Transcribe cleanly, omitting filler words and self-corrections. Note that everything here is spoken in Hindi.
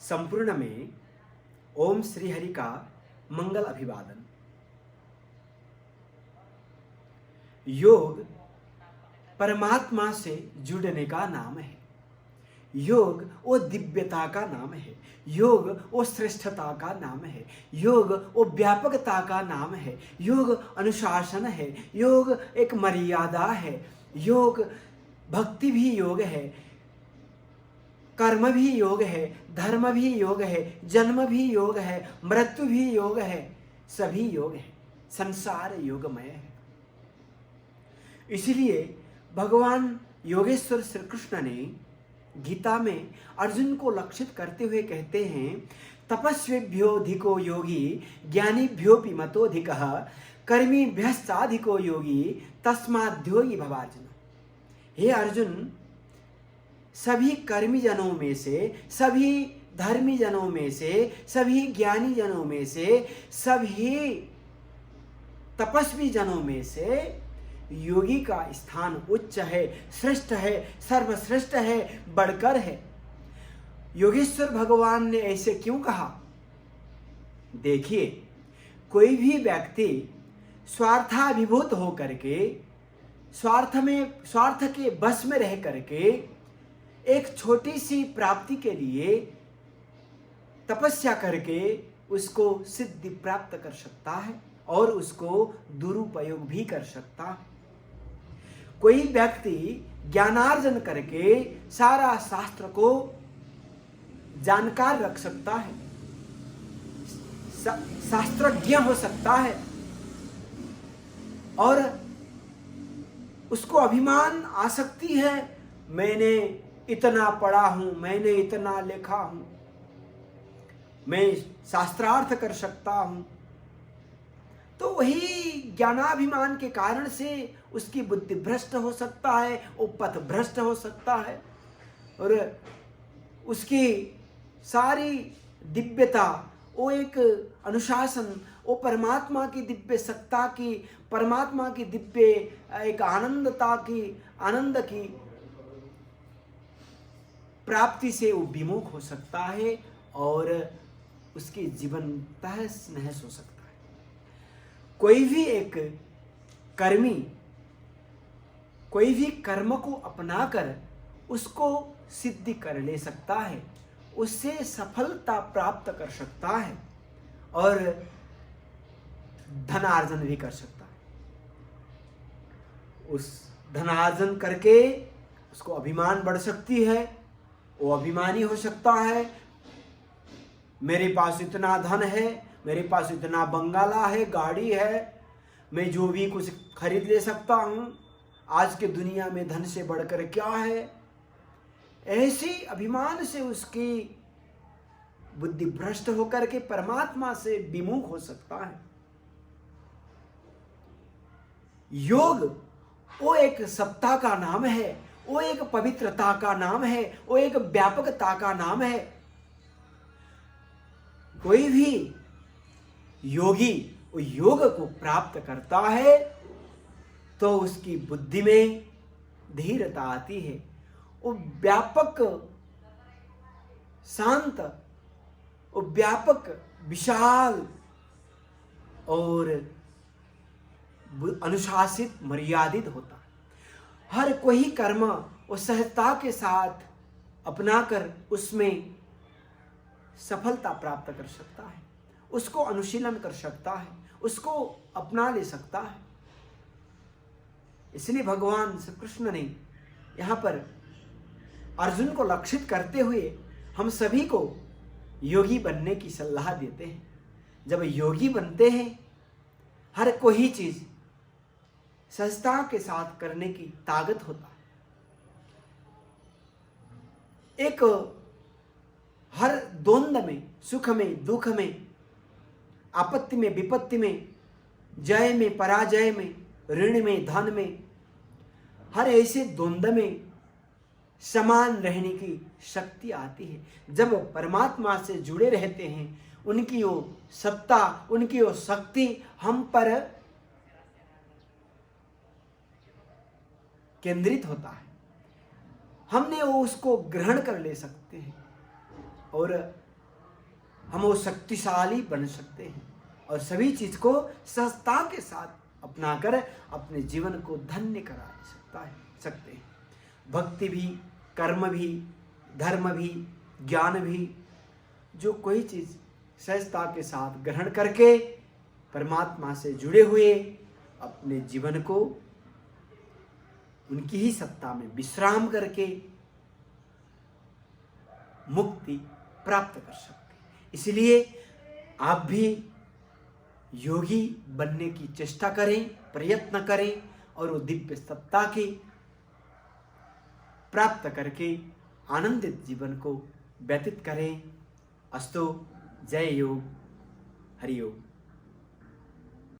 संपूर्ण में ओम श्री हरि का मंगल अभिवादन। योग परमात्मा से जुड़ने का नाम है। योग वो दिव्यता का नाम है। योग वो श्रेष्ठता का नाम है। योग वो व्यापकता का नाम है। योग अनुशासन है। योग एक मर्यादा है। योग भक्ति भी योग है, कर्म भी योग है, धर्म भी योग है, जन्म भी योग है, मृत्यु भी योग है, सभी योग है। संसार योगमय है। इसलिए भगवान योगेश्वर श्री कृष्ण ने गीता में अर्जुन को लक्षित करते हुए कहते हैं, तपस्विभ्योऽधिको योगी ज्ञानिभ्योऽपि मतोऽधिकः कर्मिभ्यश्चाधिको योगी तस्माद्योगी भवार्जुन। हे अर्जुन, सभी कर्मी जनों में से, सभी धर्मी जनों में से, सभी ज्ञानी जनों में से, सभी तपस्वी जनों में से योगी का स्थान उच्च है, श्रेष्ठ है, सर्वश्रेष्ठ है, बढ़कर है। योगेश्वर भगवान ने ऐसे क्यों कहा? देखिए, कोई भी व्यक्ति स्वार्थाभिभूत होकर के, स्वार्थ के बस में रह करके एक छोटी सी प्राप्ति के लिए तपस्या करके उसको सिद्धि प्राप्त कर सकता है और उसको दुरुपयोग भी कर सकता है। कोई व्यक्ति ज्ञानार्जन करके सारा शास्त्र को जानकार रख सकता है, शास्त्रज्ञ हो सकता है और उसको अभिमान आसक्ति है, मैंने इतना पढ़ा हूं, मैंने इतना लिखा हूं, मैं शास्त्रार्थ कर सकता हूं। तो वही ज्ञानाभिमान के कारण से उसकी बुद्धि भ्रष्ट हो सकता है, वो पथ भ्रष्ट हो सकता है और उसकी सारी दिव्यता, वो एक अनुशासन, वो परमात्मा की दिव्य सत्ता की, परमात्मा की दिव्य एक आनंद की प्राप्ति से वो विमुख हो सकता है और उसकी जीवन तहस नहस हो सकता है। कोई भी एक कर्मी कोई भी कर्म को अपनाकर उसको सिद्धि कर ले सकता है, उससे सफलता प्राप्त कर सकता है और धनार्जन भी कर सकता है। उस धनार्जन करके उसको अभिमान बढ़ सकती है, वो अभिमानी हो सकता है, मेरे पास इतना धन है, मेरे पास इतना बंगला है, गाड़ी है, मैं जो भी कुछ खरीद ले सकता हूं, आज के दुनिया में धन से बढ़कर क्या है। ऐसी अभिमान से उसकी बुद्धि भ्रष्ट होकर के परमात्मा से विमुख हो सकता है। योग वो एक सत्ता का नाम है, वो एक पवित्रता का नाम है, वो एक व्यापकता का नाम है। कोई भी योगी वो योग को प्राप्त करता है तो उसकी बुद्धि में धीरता आती है, वो व्यापक शांत, वो व्यापक विशाल और अनुशासित मर्यादित होता है। हर कोई कर्म वो सहजता के साथ अपनाकर उसमें सफलता प्राप्त कर सकता है, उसको अनुशीलन कर सकता है, उसको अपना ले सकता है। इसलिए भगवान श्री कृष्ण ने यहाँ पर अर्जुन को लक्षित करते हुए हम सभी को योगी बनने की सलाह देते हैं। जब योगी बनते हैं, हर कोई चीज सहजता के साथ करने की ताकत होता है। एक हर द्वंद्व में, सुख में, दुख में, आपत्ति में, विपत्ति में, जय में, पराजय में, ऋण में, धन में, हर ऐसे द्वंद्व में समान रहने की शक्ति आती है। जब परमात्मा से जुड़े रहते हैं, उनकी वो सत्ता, उनकी वो शक्ति हम पर केंद्रित होता है, हमने वो उसको ग्रहण कर ले सकते हैं और हम वो शक्तिशाली बन सकते हैं और सभी चीज को सहजता के साथ अपनाकर अपने जीवन को धन्य करा सकते हैं। भक्ति भी, कर्म भी, धर्म भी, ज्ञान भी, जो कोई चीज सहजता के साथ ग्रहण करके परमात्मा से जुड़े हुए अपने जीवन को उनकी ही सत्ता में विश्राम करके मुक्ति प्राप्त कर सकते हैं। इसलिए आप भी योगी बनने की चेष्टा करें, प्रयत्न करें और वो दिव्य सत्ता के प्राप्त करके आनंदित जीवन को व्यतीत करें। अस्तु। जय योग। हरि ओम।